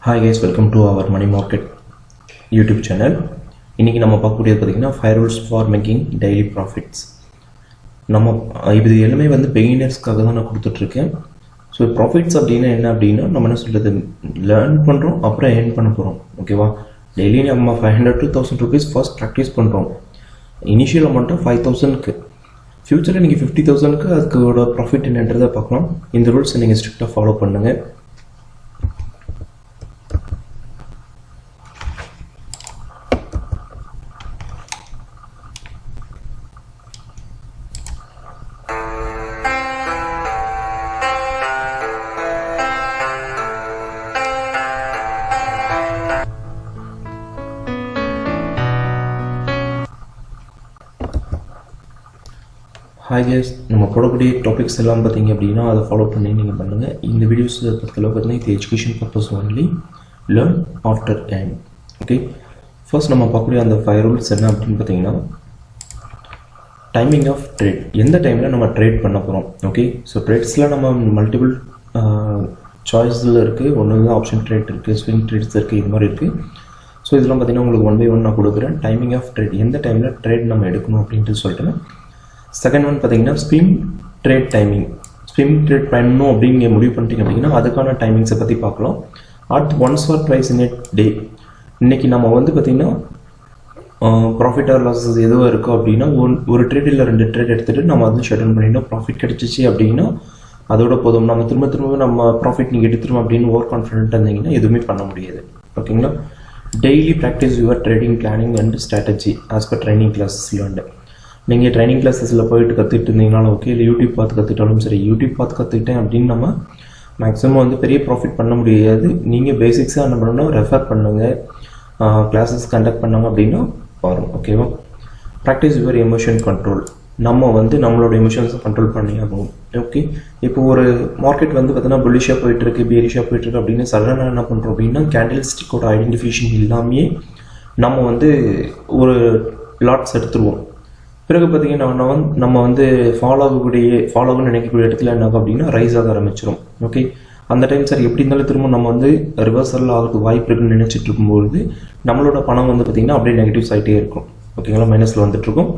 Hi guys, welcome to our Money Market YouTube channel. இன்னைக்கு நம்ம பார்க்கக்கூடியது பார்த்தீங்கன்னா 5 rules for making daily profits. நம்ம இது எல்லாமே வந்து beginnersக்காக தான் நான் கொடுத்துட்டு இருக்கேன். ஸோ ப்ராஃபிட்ஸ் அப்படின்னா என்ன அப்படின்னா நம்ம என்ன சொல்றது லேர்ன் பண்ணுறோம் அப்புறம் ஏர்ன் பண்ண போகிறோம். ஓகேவா? டெய்லி நம்ம 500 to 1000 rupees ஃபர்ஸ்ட் ப்ராக்டிஸ் பண்ணுறோம். இனிஷியல் அமௌண்ட்டு 5000க்கு, ஃபியூச்சரில் நீங்கள் 50,000க்கு அதுக்கோட ப்ராஃபிட் என்னன்றதை பார்க்கலாம். இந்த ரூல்ஸை நீங்கள் ஸ்ட்ரிக்டாக ஃபாலோ பண்ணுங்கள். ஹாய் கேஸ், நம்ம போடக்கூடிய டாபிக்ஸ் எல்லாம் பார்த்தீங்க அப்படின்னா அதை ஃபாலோ பண்ணி நீங்கள் பண்ணுங்கள். இந்த வீடியோஸ் பொறுத்தளவு பார்த்தீங்கன்னா இது education purpose only, learn after time. Okay, first நம்ம பார்க்கக்கூடிய அந்த 5 ரூல்ஸ் என்ன அப்படின்னு பார்த்தீங்கன்னா டைமிங் ஆஃப் ட்ரேட். எந்த டைமில் நம்ம ட்ரேட் பண்ண போகிறோம். ஓகே, ஸோ ட்ரேட்ஸில் நம்ம மல்டிபிள் சாய்ஸில் இருக்குது. ஒன்று தான் ஆப்ஷன் ட்ரேட் இருக்குது, ஸ்விங் ட்ரேட்ஸ் இருக்குது, இது மாதிரி இருக்குது. ஸோ இதெல்லாம் பார்த்தீங்கன்னா உங்களுக்கு 1 by 1 நான் கொடுக்குறேன். டைமிங் ஆஃப் ட்ரேட், எந்த டைமில் ட்ரேட் நம்ம எடுக்கணும் அப்படின்ட்டு சொல்லிட்டு. செகண்ட் ஒன் பார்த்தீங்கன்னா swing trade timing. Swing trade பண்ணணும் அப்படிங்க முடிவு பண்ணிட்டீங்க அப்படின்னா அதுக்கான டைமிங்ஸை பற்றி பார்க்கலாம். அடுத்து ஒன்ஸ் ஆர் ட்வைஸ் இன் எ டே. இன்றைக்கி நம்ம வந்து பார்த்திங்கன்னா ப்ராஃபிட் ஆர் லாஸஸ் எதுவும் இருக்கோ அப்படின்னா ஒரு ட்ரேட் இல்லை 2 ட்ரேட் எடுத்துகிட்டு நம்ம வந்து ஷெட்யூல் பண்ணிட்டோம். ப்ராஃபிட் கிடச்சிச்சு அப்படின்னா அதோட போதும். நம்ம திரும்ப நம்ம ப்ராஃபிட் நீங்கள் எடுத்துரும் அப்படின்னு ஓவர் கான்ஃபிடென்ட்டாக இருந்தீங்கன்னா எதுவுமே பண்ண முடியாது. ஓகேங்களா? Daily practice your trading planning and strategy as per training classes learned. நீங்கள் ட்ரைனிங் கிளாஸஸில் போயிட்டு கற்றுக்கிட்டு இருந்தீங்கனாலும் ஓகே, இல்லை யூடியூப் பார்த்து கற்றுக்கிட்டாலும் சரி. யூடியூப் பார்த்து கற்றுக்கிட்டேன் அப்படின்னு நம்ம மேக்ஸிமம் வந்து பெரிய ப்ராஃபிட் பண்ண முடியாது. நீங்கள் பேசிக்ஸாக என்ன பண்ணணும், ரெஃபர் பண்ணுங்கள், கிளாஸஸ் கண்டக்ட் பண்ணாங்க அப்படின்னா வரும். ஓகேவா? Practice your emotion control. நம்ம வந்து நம்மளோட எமோஷன்ஸை கண்ட்ரோல் பண்ணி ஆகும். ஓகே, இப்போ ஒரு மார்க்கெட் வந்து பார்த்தீங்கன்னா புல்லிஷாக போயிட்டுருக்கு, பேரிஷாக போயிட்டுருக்கு அப்படின்னு சடனாக என்ன பண்ணுறோம் அப்படின்னா கேண்டில் ஸ்டிக்கோட ஐடென்டிஃபிகேஷன் இல்லாமையே நம்ம வந்து ஒரு லாட்ஸ் எடுத்துருவோம். பிறகு பார்த்தீங்கன்னா நம்ம வந்து ஃபாலோன்னு நினைக்கக்கூடிய இடத்துல என்ன ஆகும் அப்படின்னா ரைஸ் ஆக ஆரம்பிச்சிடும். ஓகே, அந்த டைம் சார் எப்படி இருந்தாலும் திரும்ப நம்ம வந்து ரிவர்சல் ஆகிறதுக்கு வாய்ப்பு இருக்குன்னு நினச்சிட்டு இருக்கும்போது நம்மளோட பணம் வந்து பார்த்திங்கன்னா அப்படியே நெகட்டிவ்ஸ் ஆகிட்டே இருக்கும். ஓகேங்களா? மைனஸில் வந்துட்டுருக்கும்.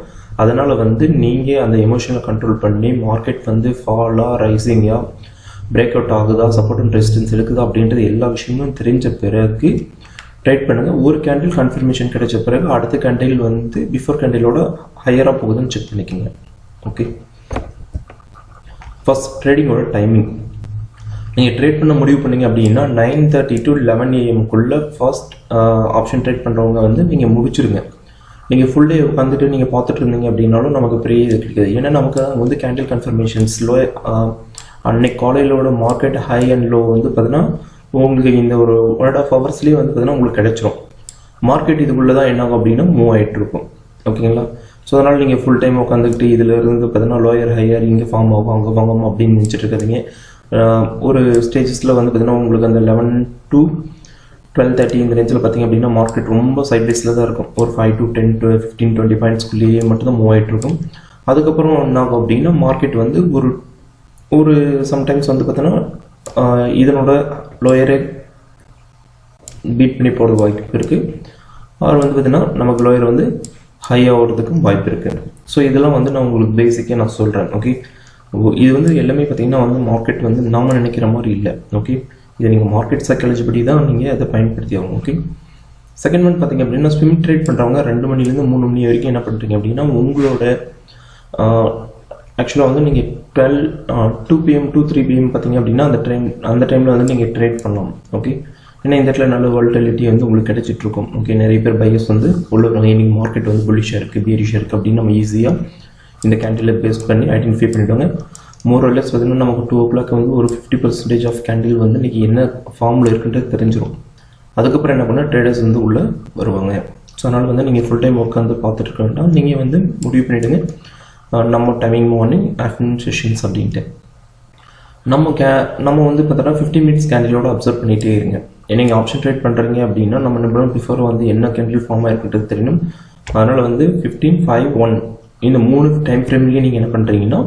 அதனால் வந்து நீங்கள் அந்த எமோஷனை கண்ட்ரோல் பண்ணி மார்க்கெட் வந்து ஃபாலாக ரைசிங்காக பிரேக் அவுட் ஆகுதா, சப்போர்ட் அண்ட் ரெசிஸ்டன்ஸ் இருக்குதா அப்படின்றது எல்லா விஷயமும் தெரிஞ்ச பிறகு ட்ரேட் பண்ணுங்கள். ஒரு கேண்டில் கன்ஃபர்மேஷன் கிடைச்ச பிறகு அடுத்த கேண்டில் வந்து பிஃபோர் கேண்டிலோட ஹையராக போகுதுன்னு செக் பண்ணிக்கோங்க. ஓகே, ஃபர்ஸ்ட் ட்ரேடிங்கோட டைமிங். நீங்கள் ட்ரேட் பண்ண முடிவு பண்ணீங்க அப்படின்னா 9:30 to 11 AM first option trade பண்ணுறவங்க வந்து நீங்கள் முடிச்சிருங்க. நீங்கள் ஃபுல் டே உட்காந்துட்டு நீங்கள் பார்த்துட்டு இருந்தீங்க அப்படின்னாலும் நமக்கு பெரிய இது கிடைக்காது. ஏன்னா நமக்கு வந்து கேண்டில் கன்ஃபர்மேஷன்ஸ் லோ, அன்னைக்கு காலையிலோட மார்க்கெட் ஹை அண்ட் லோ வந்து பார்த்தீங்கன்னா உங்களுக்கு இந்த ஒரு 1.5 ஹவர்ஸ்லேயே வந்து பார்த்தீங்கன்னா உங்களுக்கு கிடைச்சிரும். மார்க்கெட் இதுக்குள்ளே தான் என்ன ஆகும் அப்படின்னா மூவ் ஆகிட்டு இருக்கும். ஓகேங்களா? ஸோ அதனால் நீங்கள் ஃபுல் டைம் உட்காந்துக்கிட்டு இதில் இருந்து பார்த்தீங்கன்னா லோயர் ஹையர் இங்கே ஃபார்ம் ஆகும் அங்கே வாங்காமல் அப்படின்னு நினச்சிட்டு இருக்காதிங்க. ஒரு ஸ்டேஜஸில் வந்து பார்த்தீங்கன்னா உங்களுக்கு அந்த 11 to 12:30 இந்த ரேஞ்சில் பார்த்தீங்க அப்படின்னா மார்க்கெட் ரொம்ப சைட்வேஸில் தான் இருக்கும். ஒரு 5 to 10 to 15 20 பாயிண்ட்ஸ்குள்ளேயே மட்டும்தான் மூவ் ஆகிட்டு இருக்கும். அதுக்கப்புறம் என்ன ஆகும் அப்படின்னா மார்க்கெட் வந்து ஒரு சம்டைம்ஸ் வந்து பார்த்தீங்கன்னா இதனோட லோயரை பீட் பண்ணி போடுறது வாய்ப்பு இருக்குது. அவர் வந்து பார்த்தீங்கன்னா நமக்கு லோயர் வந்து ஹையாக ஓடுறதுக்கும் வாய்ப்பு இருக்குது. ஸோ இதெல்லாம் வந்து நான் உங்களுக்கு பேசிக்காக நான் சொல்கிறேன். ஓகே, இது வந்து எல்லாமே பார்த்தீங்கன்னா வந்து மார்க்கெட் வந்து நாம் நினைக்கிற மாதிரி இல்லை. ஓகே, இதை நீங்கள் மார்க்கெட் சைக்காலஜி படி தான் நீங்கள் அதை பயன்படுத்தி ஆகும். ஓகே, செகண்ட் ஒன் பார்த்தீங்க அப்படின்னா ஸ்விம் ட்ரேட் பண்ணுறவங்க 2 மணிலேருந்து 3 மணி வரைக்கும் என்ன பண்ணுறீங்க அப்படின்னா உங்களோட ஆக்சுவலாக வந்து நீங்கள் 2 PM to 3 PM பார்த்தீங்க அப்படின்னா அந்த டைமில் வந்து நீங்கள் ட்ரேட் பண்ணலாம். ஓகே, ஏன்னா இந்த இடத்துல நல்ல வாலட்டிலிட்டி வந்து உங்களுக்கு கிடைச்சிட்ருக்கும். ஓகே, நிறைய பேர் பையர்ஸ் வந்து உள்ள இன்னைக்கு மார்க்கெட் வந்து புல்லிஷாக இருக்குது, பேரிஷாக இருக்குது அப்படின்னு நம்ம ஈஸியாக இந்த கேண்டிலை பேஸ் பண்ணி ஐடென்டிஃபை பண்ணிவிடுவாங்க. மோர் ஆர் லெஸ் பார்த்தீங்கன்னா நமக்கு 2 o'clock வந்து ஒரு 50% ஆஃப் கேண்டில் வந்து இன்றைக்கி என்ன ஃபார்மில் இருக்குன்றது தெரிஞ்சிடும். அதுக்கப்புறம் என்ன பண்ணால் ட்ரேடர்ஸ் வந்து உள்ளே வருவாங்க. ஸோ அதனால் வந்து நீங்கள் ஃபுல் டைம் உட்காந்து பார்த்துட்டு இருக்க வேண்டாம். நீங்கள் வந்து முடிவு பண்ணிவிடுங்க நம்ம டைமிங் மார்னிங் ஆஃப்டர்நூன் செஷன்ஸ் அப்படின்ட்டு. நம்ம வந்து பார்த்தோன்னா 15 minutes கேண்டிலோட அப்சர்வ் பண்ணிகிட்டே இருங்க. நீங்கள் ஆப்ஷன் ட்ரேட் பண்ணுறீங்க அப்படின்னா நம்ம நம்பரும் பிஃபோர் வந்து என்ன கேண்டில் ஃபார்மாக இருக்குன்றது தெரியணும். அதனால் வந்து 15, 5, 1 இந்த 3 டைம் ஃப்ரேம்லேயே நீங்கள் என்ன பண்ணுறீங்கன்னா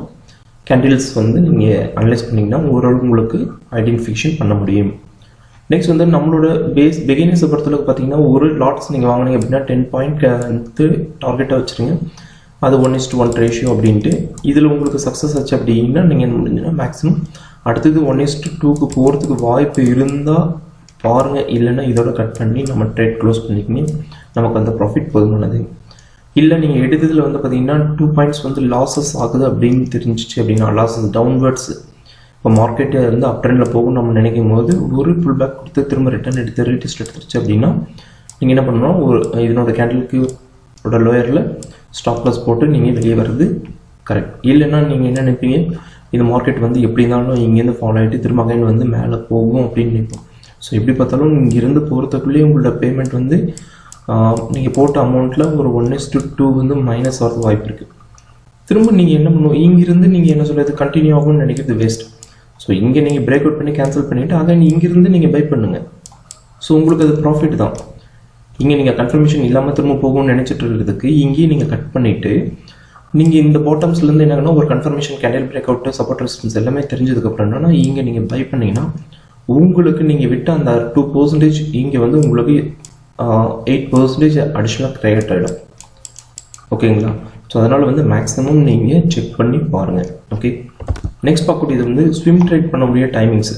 கேண்டில்ஸ் வந்து நீங்கள் அனலைஸ் பண்ணிங்கன்னா ஓரளவு உங்களுக்கு ஐடென்டிஃபிகேஷன் பண்ண முடியும். நெக்ஸ்ட் வந்து நம்மளோட பிகினர்ஸை பொறுத்தளவுக்கு பார்த்தீங்கன்னா ஒரு லாட்ஸ் நீங்கள் வாங்கினீங்க அப்படின்னா 10 பாயிண்ட் வந்து டார்கெட்டாக வச்சுருங்க. அது 1:1 ரேஷியோ அப்படின்ட்டு. இதில் உங்களுக்கு சக்ஸஸ் ஆச்சு அப்படின்னா நீங்கள் முடிஞ்சுன்னா மேக்ஸிமம் அடுத்தது 1:2க்கு போகிறதுக்கு வாய்ப்பு இருந்தால் பாருங்கள். இல்லைன்னா இதோட கட் பண்ணி நம்ம ட்ரேட் க்ளோஸ் பண்ணிக்கிங்க. நமக்கு அந்த ப்ராஃபிட் போதுமானது. இல்லை நீங்கள் எடுத்ததில் வந்து பார்த்தீங்கன்னா 2 பாயிண்ட்ஸ் வந்து லாஸஸ் ஆகுது அப்படின்னு தெரிஞ்சிச்சு அப்படின்னா, லாஸஸ் டவுன்வர்ட்ஸ், இப்போ மார்க்கெட்டு வந்து அப் ட்ரெண்டில் போகும் நம்ம நினைக்கும் போது ஒரு புல் பேக் கொடுத்து திரும்ப ரிட்டர்ன் எடுத்து ரீடெஸ்ட் எடுத்துருச்சு அப்படின்னா நீங்கள் என்ன பண்ணணும், ஒரு இதனோட கேண்டலுக்கு லோயரில் ஸ்டாப் லாஸ் போட்டு நீங்கள் வெளியே வர்றது கரெக்ட். இல்லைன்னா நீங்கள் என்ன நினைப்பீங்க, இந்த மார்க்கெட் வந்து எப்படி இருந்தாலும் இங்கேருந்து ஃபாலோ ஆகிட்டு திரும்ப அகைன் வந்து மேலே போகும் அப்படின்னு நினைப்போம். ஸோ எப்படி பார்த்தாலும் இங்கேருந்து போகிறதுக்குள்ளேயே உங்களோட பேமெண்ட் வந்து நீங்கள் போட்ட அமௌண்ட்டில் ஒரு 1:2 வந்து மைனஸ் ஆகிறது வாய்ப்பு இருக்குது. திரும்ப நீங்கள் என்ன பண்ணுவோம், இங்கிருந்து நீங்கள் என்ன சொல்கிறது கண்டினியூ ஆகும்னு நினைக்கிறது வேஸ்ட். ஸோ இங்கே நீங்கள் பிரேக் அவுட் பண்ணி கேன்சல் பண்ணிவிட்டு அகைன் இங்கிருந்து நீங்கள் பை பண்ணுங்கள். ஸோ உங்களுக்கு அது ப்ராஃபிட் தான். இங்கே நீங்கள் கன்ஃபர்மேஷன் இல்லாமல் திரும்ப போகும்னு நினச்சிட்டு இருக்கிறதுக்கு இங்கேயே நீங்கள் கட் பண்ணிவிட்டு நீங்கள் இந்த பாட்டம்ஸ்லேருந்து என்னன்னா ஒரு confirmation candle break out support resistance எல்லாமே தெரிஞ்சதுக்கப்புறம் என்னன்னா இங்கே நீங்கள் பை பண்ணிங்கன்னா உங்களுக்கு நீங்கள் விட்ட அந்த 2% இங்கே வந்து உங்களுக்கு 8% அடிஷ்னலாக க்ரியேட் ஆகிடும். ஓகேங்களா? ஸோ அதனால் வந்து மேக்ஸிமம் நீங்கள் செக் பண்ணி பாருங்கள். ஓகே, நெக்ஸ்ட் பார்க்கக்கூடியது வந்து ஸ்விம் ட்ரேட் பண்ண முடிய டைமிங்ஸ்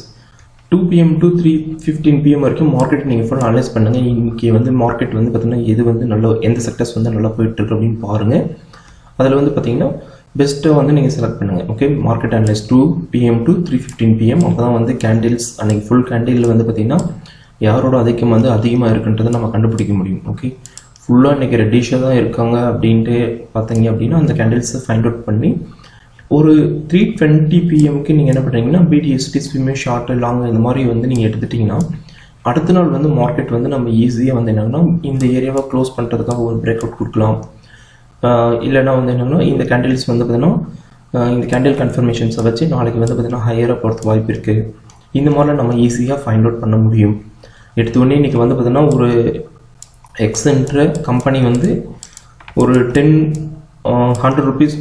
2 PM to 3:15 PM வரைக்கும் மார்க்கெட் நீங்கள் ஃபுல்லாக அனலைஸ் பண்ணுங்கள். இன்றைக்கி வந்து மார்க்கெட் வந்து பார்த்திங்கன்னா எது வந்து நல்ல எந்த செக்டர்ஸ் வந்து நல்லா போயிட்டுருக்கு அப்படின்னு பாருங்கள். அதில் வந்து பார்த்திங்கன்னா பெஸ்ட்டாக வந்து நீங்கள் செலக்ட் பண்ணுங்கள். Okay, market analyse 2 PM to 3:15 PM. அப்போ தான் வந்து கேண்டில்ஸ் அன்றைக்கி ஃபுல் கேண்டிலில் வந்து பார்த்திங்கன்னா யாரோட அதிகம் வந்து அதிகமாக இருக்குன்றதை நம்ம கண்டுபிடிக்க முடியும். ஓகே, ஃபுல்லாக இன்றைக்கி ரெட்டிஷாக தான் இருக்காங்க அப்படின்ட்டு பார்த்தீங்க அப்படின்னா அந்த கேண்டில்ஸை ஃபைண்ட் அவுட் பண்ணி ஒரு 3:20 PMக்கு நீங்கள் என்ன பண்ணுறீங்கன்னா பிடிஎஸ்டி ஸ்விம்மு ஷார்ட்டு லாங் இந்த மாதிரி வந்து நீங்கள் எடுத்துட்டிங்கன்னா அடுத்த நாள் வந்து மார்க்கெட் வந்து நம்ம ஈஸியாக வந்து என்னன்னா இந்த ஏரியாவை க்ளோஸ் பண்ணுறதுக்காக ஒரு பிரேக் அவுட் கொடுக்கலாம். இல்லைனா வந்து என்னன்னா இந்த கேண்டில்ஸ் வந்து பார்த்தீங்கன்னா இந்த கேண்டில் கன்ஃபர்மேஷன்ஸை வச்சு நாளைக்கு வந்து பார்த்தீங்கன்னா ஹையராக போகிறதுக்கு வாய்ப்பு இருக்குது. இந்த மாதிரிலாம் நம்ம ஈஸியாக ஃபைண்ட் அவுட் பண்ண முடியும். எடுத்தோடனே இன்றைக்கி வந்து பார்த்தீங்கன்னா ஒரு எக்ஸென்ட்ர கம்பெனி வந்து ஒரு 100 rupees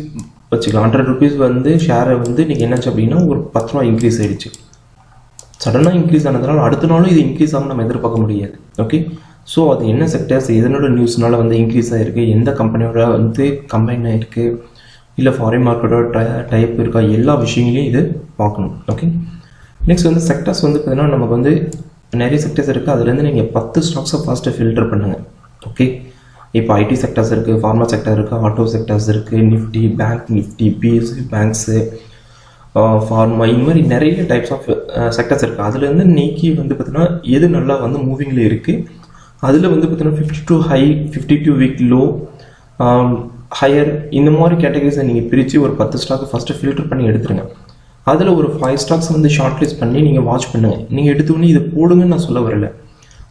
வச்சுக்கலாம். 100 rupees வந்து ஷேரை வந்து இன்றைக்கி என்னாச்சு அப்படின்னா ஒரு 10 ரூபா இன்க்ரீஸ் ஆகிடுச்சு. சடனாக இன்க்ரீஸ் ஆனதுனால அடுத்த நாளும் இது இன்க்ரீஸ் ஆகும் நம்ம எதிர்பார்க்க முடியாது. ஓகே, ஸோ அது என்ன செக்டர்ஸ் எதனோட நியூஸ்னால வந்து இன்க்ரீஸ் ஆகிருக்கு, எந்த கம்பெனியோட வந்து கம்பைன் ஆகிருக்கு, இல்லை ஃபாரின் மார்க்கெட்டோட டைப் இருக்கா, எல்லா விஷயங்களையும் இது பார்க்கணும். ஓகே, நெக்ஸ்ட் வந்து செக்டர்ஸ் வந்து பார்த்தீங்கன்னா நமக்கு வந்து நிறைய செக்டர்ஸ் இருக்குது. அதுலேருந்து நீங்கள் 10 ஸ்டாக்ஸை ஃபஸ்ட்டு ஃபில்டர் பண்ணுங்கள். ஓகே, இப்போ ஐடி செக்டர்ஸ் இருக்குது, ஃபார்மா செக்டர் இருக்குது, ஆட்டோ செக்டர்ஸ் இருக்குது, Nifty, bank Nifty, BSc banks, pharma, இந்த மாதிரி நிறைய டைப்ஸ் ஆஃப் செக்டர்ஸ் இருக்குது. அதுலேருந்து நீக்கி வந்து பார்த்தீங்கன்னா எது நல்லா வந்து மூவிங்கில் இருக்குது, அதில் வந்து பார்த்தீங்கன்னா 52 ஹை, 52 வீக் லோ, ஹையர், இந்த மாதிரி கேட்டகரிஸை நீங்கள் பிரித்து ஒரு 10 ஸ்டாக்கு ஃபஸ்ட்டு ஃபில்டர் பண்ணி எடுத்துருங்க. அதில் ஒரு 5 ஸ்டாக்ஸ் வந்து ஷார்ட் லிஸ்ட் பண்ணி நீங்கள் வாட்ச் பண்ணுங்கள். நீங்கள் எடுத்தோடனே இதை போடுங்கன்னு நான் சொல்ல வரல,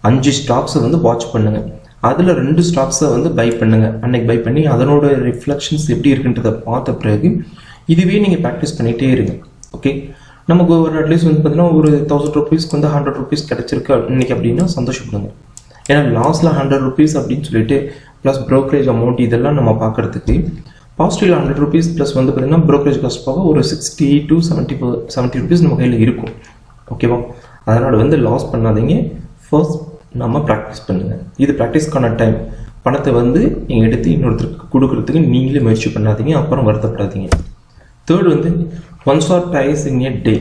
5 ஸ்டாக்ஸை வந்து வாட்ச் பண்ணுங்கள். அதில் 2 ஸ்டாக்ஸை வந்து பை பண்ணுங்கள். அன்னைக்கு பை பண்ணி அதனோட ரிஃப்ளெக்ஷன்ஸ் எப்படி இருக்குன்றதை பார்த்த பிறகு இதுவே நீங்கள் ப்ராக்டிஸ் பண்ணிகிட்டே இருங்க. ஓகே, நமக்கு ஒரு அட்லீஸ்ட் வந்து பார்த்தீங்கன்னா ஒரு 1000 rupeesக்கு வந்து 100 rupees கிடச்சிருக்கு இன்னைக்கு அப்படின்னா சந்தோஷப்படுங்க. ஏன்னா லாஸ்ட்டில் 100 rupees அப்படின்னு சொல்லிட்டு ப்ளஸ் ப்ரோக்கரேஜ் அமௌண்ட் இதெல்லாம் நம்ம பார்க்குறதுக்கு பாசிட்டிவ் 100 rupees ப்ளஸ் வந்து பார்த்தீங்கன்னா ப்ரோக்கரேஜ் காஸ்ட் போக ஒரு 60 to 70 rupees நம்ம கையில் இருக்கும். ஓகேவா? அதனால் வந்து லாஸ் பண்ணாதீங்க. ஃபர்ஸ்ட் நம்ம ப்ராக்டிஸ் பண்ணுங்கள். இது ப்ராக்டிஸ்க்கான டைம். பணத்தை வந்து நீங்கள் எடுத்து இன்னொருத்தருக்கு கொடுக்குறதுக்கு நீங்களே முயற்சி பண்ணாதீங்க, அப்புறம் வருத்தப்படாதீங்க. தேர்ட் வந்து ஒன்ஸ் ஆர் டைஸ் இன் எ டே,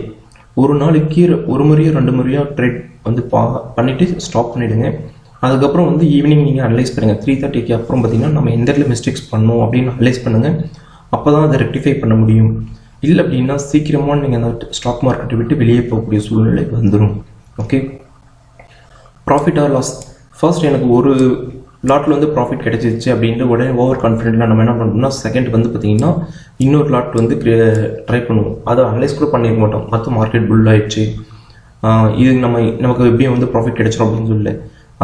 ஒரு நாளைக்கு ஒரு முறையோ 2 முறையோ ட்ரேட் வந்து பண்ணிவிட்டு ஸ்டாப் பண்ணிவிடுங்க. அதுக்கப்புறம் வந்து ஈவினிங் நீங்கள் அனலைஸ் பண்ணுங்கள். 3:30க்கு அப்புறம் பார்த்தீங்கன்னா நம்ம எந்த இடத்துல மிஸ்டேக்ஸ் பண்ணோம் அப்படின்னு அனலைஸ் பண்ணுங்கள். அப்போ தான் அதை ரெக்டிஃபை பண்ண முடியும். இல்லை அப்படின்னா சீக்கிரமாக நீங்கள் அந்த ஸ்டாக் மார்க்கெட்டை விட்டு வெளியே போகக்கூடிய சூழ்நிலை வந்துடும். Okay, profit or loss, first எனக்கு ஒரு லாட்டில் வந்து ப்ராஃபிட் கிடைச்சிச்சு அப்படின்ட்டு உடனே ஓவர் கான்ஃபிடென்ட்டில் நம்ம என்ன பண்ணோம்னா செகண்ட் வந்து பார்த்தீங்கன்னா இன்னொரு லாட் வந்து ட்ரை பண்ணுவோம். அதை அனலைஸ் கூட பண்ணியிருக்க மாட்டோம். மற்ற மார்க்கெட் புல் ஆயிடுச்சு, இது நமக்கு எப்படியும் வந்து ப்ராஃபிட் கிடைச்சிடும் அப்படின்னு சொல்லல.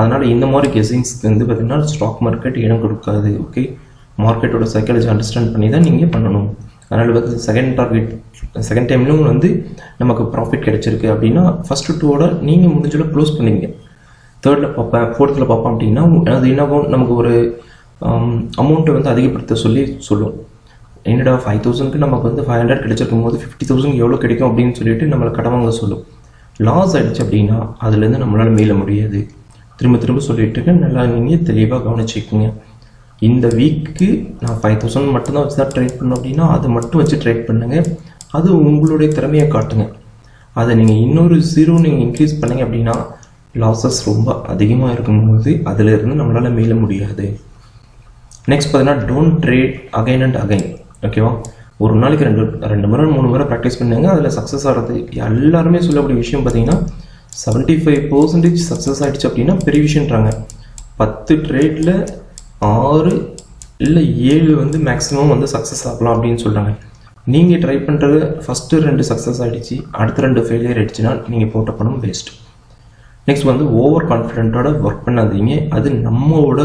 அதனால் இந்த மாதிரி கெஸிங்ஸ்க்கு வந்து பார்த்திங்கன்னா ஸ்டாக் மார்க்கெட் இடம் கொடுக்காது. ஓகே, மார்க்கெட்டோட சைக்காலஜி அண்டர்ஸ்டாண்ட் பண்ணி தான் நீங்கள் பண்ணணும். அதனால் வந்து செகண்ட் டைம்லும் வந்து நமக்கு ப்ராஃபிட் கிடைச்சிருக்கு அப்படின்னா ஃபஸ்ட்டு 2ஓட நீங்கள் முடிஞ்சளவு க்ளோஸ் பண்ணிங்க. தேர்டில் பார்ப்பேன், ஃபோர்த்தில் பார்ப்பேன் அப்படின்னா அது என்னாகும், நமக்கு ஒரு அமௌண்ட்டை வந்து அதிகப்படுத்த சொல்லும். என்னடா 5000க்கு நமக்கு வந்து 500 கிடைச்சிருக்கும் போது 50,000 எவ்வளோ கிடைக்கும் அப்படின்னு சொல்லிட்டு நம்மளை கடன் வாங்க சொல்லும். லாஸ் ஆகிடுச்சு அப்படின்னா அதுலேருந்து நம்மளால் மீள முடியாது. திரும்ப திரும்ப சொல்லிட்டு இருக்கேன், நல்லா நீங்கள் தெளிவாக கவனிச்சிக்கோங்க. இந்த வீக்கு நான் 5000 மட்டும்தான் வச்சு தான் ட்ரேட் பண்ணோம் அப்படின்னா அதை மட்டும் வச்சு ட்ரேட் பண்ணுங்கள். அது உங்களுடைய திறமையை காட்டுங்க. அதை நீங்கள் இன்னொரு 0 நீங்கள் இன்க்ரீஸ் பண்ணிங்க அப்படின்னா லாஸஸ் ரொம்ப அதிகமாக இருக்கும்போது அதிலிருந்து நம்மளால் மீள முடியாது. நெக்ஸ்ட் பார்த்தீங்கன்னா don't trade again and again. ஓகேவா? ஒரு நாளைக்கு 2 முறை 3 முறை ப்ராக்டிஸ் பண்ணுங்க. அதில் சக்ஸஸ் ஆகிறது எல்லாருமே சொல்லக்கூடிய விஷயம் பார்த்தீங்கன்னா 75% சக்ஸஸ் ஆகிடுச்சு அப்படின்னா பெரிய விஷயன்றாங்க. 10 ட்ரேடில் 6 இல்லை 7 வந்து மேக்ஸிமம் வந்து சக்ஸஸ் ஆகலாம் அப்படின்னு சொல்கிறாங்க. நீங்கள் ட்ரை பண்ணுறது ஃபஸ்ட்டு 2 சக்ஸஸ் ஆகிடுச்சு, அடுத்த 2 ஃபெயிலியர் ஆகிடுச்சுன்னா நீங்கள் போட்ட பணம் வேஸ்ட். நெக்ஸ்ட் வந்து ஓவர் கான்ஃபிடென்ட்டோட ஒர்க் பண்ணாதீங்க. அது நம்மளோட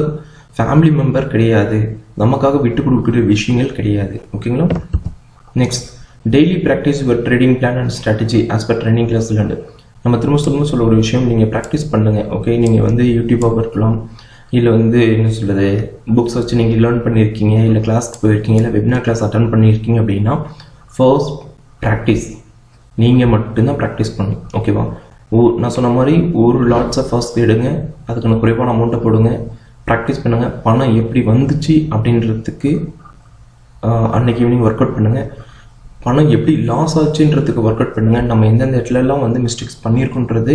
ஃபேமிலி மெம்பர் கிடையாது, நமக்காக விட்டு கொடுக்குற விஷயங்கள் கிடையாது. ஓகேங்களா? Next daily practice your trading plan and strategy as per training class. நம்ம திரும்ப சொல்ல ஒரு விஷயம், நீங்கள் ப்ராக்டிஸ் பண்ணுங்கள். ஓகே, நீங்கள் வந்து யூடியூப்பாக இருக்கலாம், இல்லை வந்து என்ன சொல்கிறது புக்ஸ் வச்சு நீங்கள் லேர்ன் பண்ணியிருக்கீங்க, இல்லை கிளாஸ்க்கு போயிருக்கீங்க, இல்லை வெபினார் கிளாஸ் அட்டன் பண்ணியிருக்கீங்க அப்படின்னா ஃபர்ஸ்ட் ப்ராக்டிஸ் நீங்கள் மட்டும்தான் ப்ராக்டிஸ் பண்ணணும். ஓகேவா? நான் சொன்ன மாதிரி ஒரு லாட்ஸை ஃபர்ஸ்ட் எடுங்க, அதுக்கான குறைவான அமௌண்ட்டை போடுங்க, ப்ராக்டிஸ் பண்ணுங்கள். பணம் எப்படி வந்துச்சு அப்படின்றதுக்கு அன்னைக்கு ஈவினிங் ஒர்க் அவுட் பண்ணுங்கள். பணம் எப்படி லாஸ் ஆச்சுன்றதுக்கு ஒர்க் அவுட் பண்ணுங்கள். நம்ம எந்தெந்த இடத்துலலாம் வந்து மிஸ்டேக்ஸ் பண்ணியிருக்குன்றது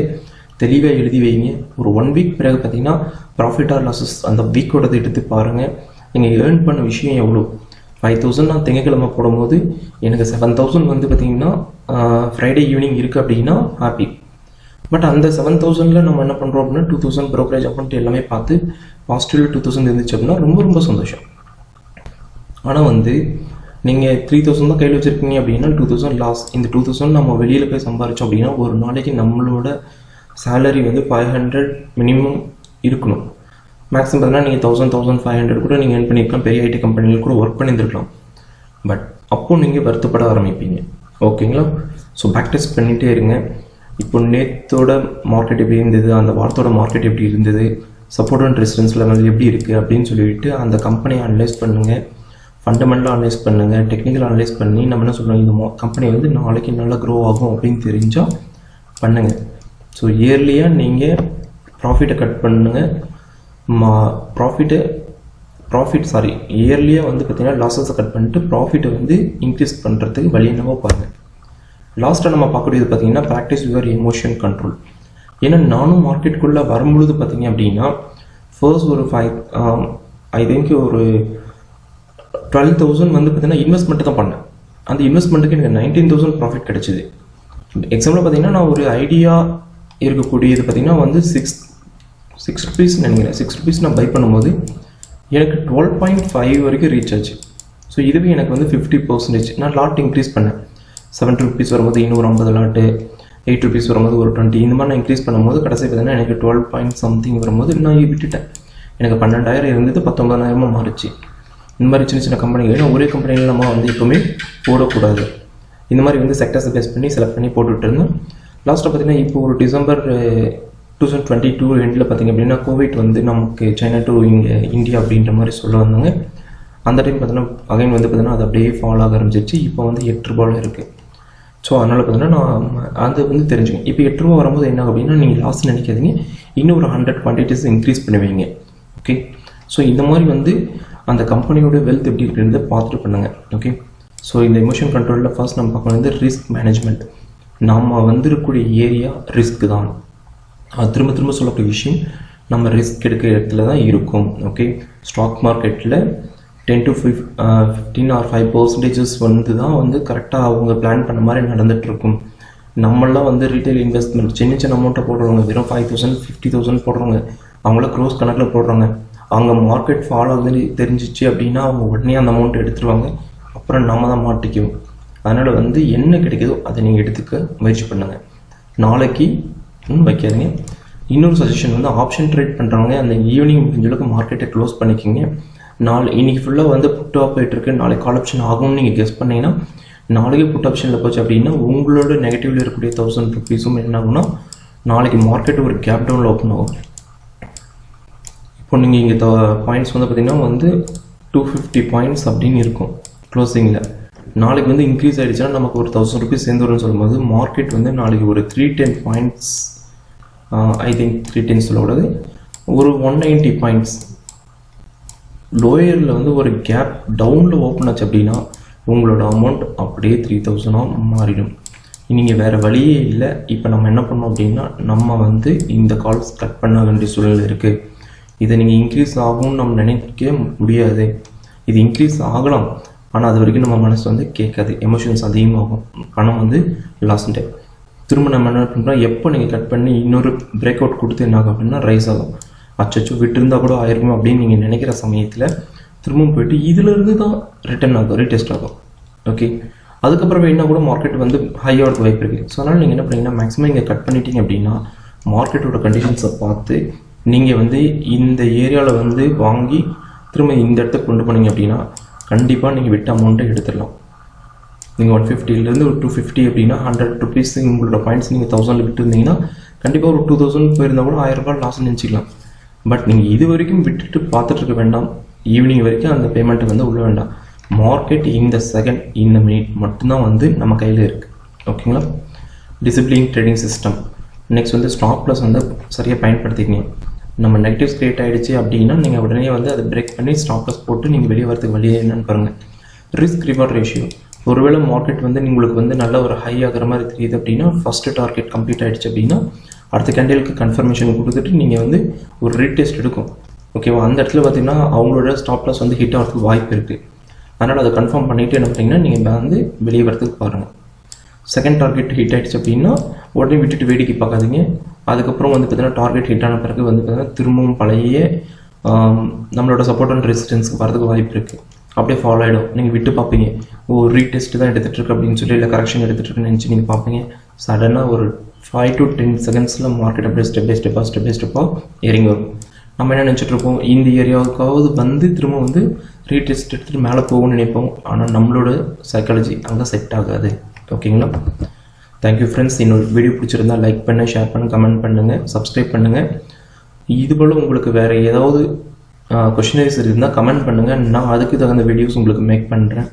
தெளிவாக எழுதி வைங்க. ஒரு 1 வீக் பிறகு பார்த்தீங்கன்னா ப்ராஃபிட் ஆர் லாஸஸ் அந்த வீக்கோடது எடுத்து பாருங்கள். நீங்கள் ஏர்ன் பண்ண விஷயம் எவ்வளோ. 5000 நான் திங்கக்கிழமை போடும்போது எனக்கு 7000 வந்து பார்த்தீங்கன்னா ஃப்ரைடே ஈவினிங் இருக்குது அப்படின்னா ஹாப்பி. பட் அந்த 7000ல் நம்ம என்ன பண்ணுறோம் அப்படின்னா 2000 ப்ரோக்கரேஜ் அக்கௌண்ட் எல்லாமே பார்த்து பாசிட்டிவ் 2000 இருந்துச்சு அப்படின்னா ரொம்ப ரொம்ப சந்தோஷம். ஆனால் வந்து நீங்கள் 3000 தான் கையில் வச்சுருக்கீங்க அப்படின்னா 2000 லாஸ். இந்த 2000 நம்ம வெளியில் போய் சம்பாரிச்சோம் அப்படின்னா ஒரு நாளைக்கு நம்மளோட சேலரி வந்து 500 மினிமம் இருக்கணும். மேக்ஸிமம் பார்த்தீங்கன்னா நீங்கள் 1500 கூட நீங்கள் ஏர்ன் பண்ணியிருக்கலாம், பெரிய ஐடி கம்பெனியில் கூட ஒர்க் பண்ணியிருந்துருக்கலாம். பட் அப்போது நீங்கள் வருத்தப்பட ஆரம்பிப்பீங்க. ஓகேங்களா? ஸோ ப்ராக்டிஸ் பண்ணிகிட்டே இருங்க. இப்போ நேற்றோட மார்க்கெட் எப்படி இருந்தது, அந்த வாரத்தோட மார்க்கெட் எப்படி இருந்தது, சப்போர்ட் அண்ட் ரெசிஸ்டன்ஸ் லெவல் எப்படி இருக்குது அப்படின்னு சொல்லிட்டு அந்த கம்பெனியை அனலைஸ் பண்ணுங்கள், ஃபண்டமெண்டலாக அனலைஸ் பண்ணுங்கள், டெக்னிக்கல் அனலைஸ் பண்ணி நம்ம என்ன சொல்கிறோம், இந்த கம்பெனி வந்து நாளைக்கு நல்லா க்ரோ ஆகும் அப்படின்னு தெரிஞ்சால் பண்ணுங்கள். ஸோ இயர்லியாக நீங்கள் ப்ராஃபிட்டை கட் பண்ணுங்கள். இயர்லியாக வந்து பார்த்தீங்கன்னா லாஸஸை கட் பண்ணிட்டு ப்ராஃபிட்டை வந்து இன்க்ரீஸ் பண்ணுறதுக்கு வழி என்னவோ பாருங்கள். லாஸ்ட்டாக நம்ம பார்க்கக்கூடியது பார்த்தீங்கன்னா ப்ராக்டிஸ் யுவர் எமோஷன் கண்ட்ரோல். ஏன்னா நானும் மார்க்கெட்டுக்குள்ளே வரும்பொழுது பார்த்தீங்க அப்படின்னா ஃபர்ஸ்ட் ஒரு ஐ திங்க் ஒரு 12,000 வந்து பார்த்தீங்கன்னா இன்வெஸ்ட்மெண்ட்டு தான் பண்ணேன். அந்த இன்வெஸ்ட்மெண்ட்டுக்கு எனக்கு 19,000 ப்ராஃபிட் கிடைச்சிது. எக்ஸாம்பிள் பார்த்தீங்கன்னா நான் ஒரு ஐடியா இருக்கக்கூடியது பார்த்தீங்கன்னா வந்து 6 rupees நினைக்கிறேன். 6 rupees நான் பை பண்ணும்போது எனக்கு 12.5 வரைக்கும் ரீச் ஆச்சு. ஸோ இதுவே எனக்கு வந்து 50% நான் லாட் இன்க்ரீஸ் பண்ணேன். 70 rupees வரும்போது இன்னொரு 50 லாட்டு, 8 rupees வரும்போது ஒரு 20, இந்த மாதிரி நான் இன்க்ரீஸ் பண்ணும்போது கடைசி பார்த்தீங்கன்னா எனக்கு 12 point something வரும்போது நான் விட்டுட்டேன். எனக்கு 12,000 இருந்தது 19,000 மாறிச்சு. இந்த மாதிரி சின்ன சின்ன கம்பெனிகள் ஒரே கம்பெனியில் நம்ம வந்து எப்போவுமே போடக்கூடாது. இந்த மாதிரி வந்து செக்டர்ஸை பேஸ் பண்ணி செலக்ட் பண்ணி போட்டுட்டு இருந்தேன். லாஸ்ட்டாக பார்த்தீங்கன்னா இப்போ ஒரு டிசம்பர் 2022 எண்டில் பார்த்திங்க அப்படின்னா கோவிட் வந்து நமக்கு சைனா டு இந்தியா அப்படின்ற மாதிரி சொல்ல வந்தாங்க. அந்த டைம் பார்த்தீங்கன்னா அகைன் வந்து பார்த்தீங்கன்னா அது அப்படியே ஃபால் ஆக ஆரம்பிச்சிருச்சு. இப்போ வந்து 8 ரூபாயில் இருக்குது. ஸோ அதனால் பார்த்தீங்கன்னா நான் அது வந்து தெரிஞ்சுக்கேன். இப்போ 8 ரூபா வரும்போது என்ன அப்படின்னா நீங்கள் லாஸ் நினைக்காதீங்க, இன்னும் ஒரு 100 குவான்டிட்டிஸ் இன்க்ரீஸ் பண்ணுவீங்க. ஓகே, ஸோ இந்த மாதிரி வந்து அந்த கம்பெனியோட வெல்த் எப்படி இருக்குன்றதை பார்த்துட்டு பண்ணுங்க. ஓகே, ஸோ இந்த எமோஷன் கண்ட்ரோலில் ஃபர்ஸ்ட் நம்ம பார்க்க வந்து ரிஸ்க் மேனேஜ்மெண்ட். நம்ம வந்துருக்கக்கூடிய ஏரியா ரிஸ்க் தான். அது திரும்ப திரும்ப சொல்லக்கூடிய விஷயம், நம்ம ரிஸ்க் எடுக்கிற இடத்துல தான் இருக்கும். ஓகே, ஸ்டாக் மார்க்கெட்டில் 10 to 15 or 5% வந்து தான் வந்து கரெக்டாக அவங்க பிளான் பண்ண மாதிரி நடந்துகிட்ருக்கும். நம்மளாம் வந்து ரீட்டைல் இன்வெஸ்ட்மெண்ட் சின்ன சின்ன அமௌண்ட்டை போடுறவங்க, வெறும் 5,000 50,000 போடுறவங்க, அவங்களாம் க்ரோஸ் கணக்கில் போடுறாங்க. அவங்க மார்க்கெட் ஃபாலோ ஆகுதுன்னு தெரிஞ்சிச்சு அப்படின்னா அவங்க உடனே அந்த அமௌண்ட் எடுத்துருவாங்க. அப்புறம் நம்ம தான் மாட்டிக்குவோம். அதனால் வந்து என்ன கிடைக்குதோ அதை நீங்கள் எடுத்துக்க முயற்சி பண்ணுங்கள். நாளைக்கு வைக்காதீங்க. இன்னொரு சஜஷன் வந்து ஆப்ஷன் ட்ரேட் பண்ணுறவங்க அந்த ஈவினிங் முடிஞ்சளவுக்கு மார்க்கெட்டை க்ளோஸ் பண்ணிக்கிங்க. இன்னைக்கு ஃபுல்லாக வந்து புட் ஆப் போயிட்டுருக்கு, நாளைக்கு கால் ஆப்ஷன் ஆகும்னு நீங்கள் கெஸ் பண்ணிங்கன்னா நாளைக்கு புட் ஆப்ஷனில் போச்சு அப்படின்னா உங்களோட நெகட்டிவில் இருக்கக்கூடிய 1000 rupees என்ன ஆகும்னா நாளைக்கு மார்க்கெட் ஒரு கேப் டவுனில் ஓப்பன் ஆகும். இப்போ நீங்கள் இங்கே பாயிண்ட்ஸ் வந்து பார்த்தீங்கன்னா வந்து 250 பாயிண்ட்ஸ் அப்படின்னு இருக்கும் க்ளோசிங்கில். நாளைக்கு வந்து இன்க்ரீஸ் ஆகிடுச்சுன்னா நமக்கு ஒரு 1000 rupees சேர்ந்து வரும்னு சொல்லும்போது மார்க்கெட் வந்து நாளைக்கு ஒரு 310 பாயிண்ட்ஸ், ஐ திங்க் 310 சொல்லக்கூடாது, ஒரு 190 பாயிண்ட்ஸ் லோயரில் வந்து ஒரு கேப் டவுனில் ஓப்பன் ஆச்சு அப்படின்னா உங்களோட அமௌண்ட் அப்படியே 3000 மாறிடும். நீங்கள் வேறு வழியே இல்லை. இப்போ நம்ம என்ன பண்ணோம் அப்படின்னா நம்ம வந்து இந்த கால்ஸ் கட் பண்ண வேண்டிய சூழ்நிலை இருக்குது. இதை நீங்கள் இன்க்ரீஸ் ஆகும்னு நம்ம நினைக்க முடியாது. இது இன்க்ரீஸ் ஆகலாம், ஆனால் அது வரைக்கும் நம்ம மனசு வந்து கேட்காது, எமோஷன்ஸ் அதிகமாகும், பணம் வந்து லாஸ்ட் டைம் திரும்ப நம்ம என்ன பண்ணுறோம், எப்போ நீங்கள் கட் பண்ணி இன்னொரு பிரேக் அவுட் கொடுத்து என்ன ஆகும் அப்படின்னா ரைஸ் ஆகும். அச்சோ விட்டுருந்தா கூட ஆயிருக்கும் அப்படின்னு நீங்கள் நினைக்கிற சமயத்தில் திரும்பவும் போயிட்டு இதிலிருந்து தான் ரிட்டர்ன் ஆகும், ரீடெஸ்ட் ஆகும். ஓகே, அதுக்கப்புறம் வேணா கூட மார்க்கெட் வந்து ஹையாக வாய்ப்பு இருக்குது. ஸோ அதனால் நீங்கள் என்ன பண்ணீங்கன்னா மேக்ஸிமம் இங்கே கட் பண்ணிட்டீங்க அப்படின்னா மார்க்கெட்டோட கண்டிஷன்ஸை பார்த்து நீங்கள் வந்து இந்த ஏரியாவில் வந்து வாங்கி திரும்ப இந்த இடத்துக்கு கொண்டு போனீங்க அப்படின்னா கண்டிப்பாக நீங்கள் விட்ட அமௌண்ட்டை எடுத்துடலாம். நீங்கள் 150லேருந்து ஒரு 250 அப்படின்னா 100 rupees உங்களோட பாயிண்ட்ஸ் நீங்கள் 1000 விட்டு இருந்தீங்கன்னா கண்டிப்பாக ஒரு 2000 போயிருந்தால் கூட 1000 ரூபாய் லாஸ் நினச்சிக்கலாம். பட் நீங்கள் இது வரைக்கும் விட்டுட்டு பார்த்துட்டு இருக்க வேண்டாம். ஈவினிங் வரைக்கும் அந்த பேமெண்ட்டை வந்து உள்ள வேண்டாம். மார்க்கெட் இந்த செகண்ட் இந்த மினிட் மட்டும்தான் வந்து நம்ம கையில் இருக்குது. ஓகேங்களா? Discipline trading system. நெக்ஸ்ட் வந்து ஸ்டாப் லாஸ் வந்து சரியாக பயன்படுத்திக்கங்க. நம்ம நெகட்டிவ்ஸ் கிரியேட் ஆகிடுச்சு அப்படின்னா நீங்கள் உடனே வந்து அதை பிரேக் பண்ணி ஸ்டாப் லாஸ் போட்டு நீங்கள் வெளியே வரதுக்கு வழியே என்னன்னு பாருங்கள். Risk reward ratio. ஒருவேளை மார்க்கெட் வந்து உங்களுக்கு வந்து நல்ல ஒரு ஹை ஆகிற மாதிரி தெரியுது அப்படின்னா ஃபஸ்ட்டு டார்கெட் கம்ப்ளீட் ஆகிடுச்சு அப்படின்னா அடுத்த கேண்டிலுக்கு கன்ஃபர்மேஷன் கொடுத்துட்டு நீங்கள் வந்து ஒரு ரீடெஸ்ட் எடுக்கும். ஓகேவா? அந்த இடத்துல பார்த்தீங்கன்னா அவங்களோட ஸ்டாப் லாஸ் வந்து ஹிட் ஆகிறதுக்கு வாய்ப்பு இருக்குது. அதனால் அதை கன்ஃபார்ம் பண்ணிவிட்டு என்ன பண்ணிங்கன்னா நீங்கள் வந்து வெளியே வரதுக்கு பாருங்கள். செகண்ட் டார்கெட் ஹிட் ஆகிடுச்சு அப்படின்னா உடனே விட்டுட்டு வேடிக்கை பார்க்காதீங்க. அதுக்கப்புறம் வந்து பார்த்தீங்கன்னா டார்கெட் ஹிட் ஆன பிறகு வந்து பார்த்தீங்கன்னா திரும்பவும் பழைய நம்மளோட சப்போர்ட் அண்ட் ரெசிஸ்டன்ஸ்க்கு வரதுக்கு வாய்ப்பு இருக்குது. அப்படியே ஃபாலோ ஆகிடும். நீங்கள் விட்டு பார்ப்பீங்க, ஓ ரீடெஸ்ட் தான் எடுத்துகிட்டு இருக்கு அப்படின்னு சொல்லி, இல்லை கரெக்ஷன் எடுத்துகிட்டு இருக்குன்னு நினச்சி நீங்கள் பார்ப்பீங்க. சடனாக ஒரு 5 to 10 செகண்ட்ஸில் மார்க்கெட் அப்படியே ஸ்டெப் பை ஸ்டெப்பாக இறங்கி வரும். நம்ம என்ன நினச்சிட்டு இருப்போம், இந்த ஏரியாவுக்காவது வந்து திரும்ப வந்து ரீடெஸ்ட் எடுத்துகிட்டு மேலே போகும்னு நினைப்போம். ஆனால் நம்மளோட சைக்காலஜி அங்கே செட் ஆகாது. ஓகேங்களா? Thank you friends. இன்னொரு வீடியோ பிடிச்சிருந்தா லைக் பண்ணு, ஷேர் பண்ணு, கமெண்ட் பண்ணுங்கள், சப்ஸ்கிரைப் பண்ணுங்கள். இதுபோல் உங்களுக்கு வேறு ஏதாவது கொஷினரிஸ் இருந்தால் கமெண்ட் பண்ணுங்கள். நான் அதுக்கு தகுந்த வீடியோஸ் உங்களுக்கு மேக் பண்ணுறேன்.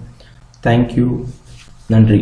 தேங்க்யூ. நன்றி.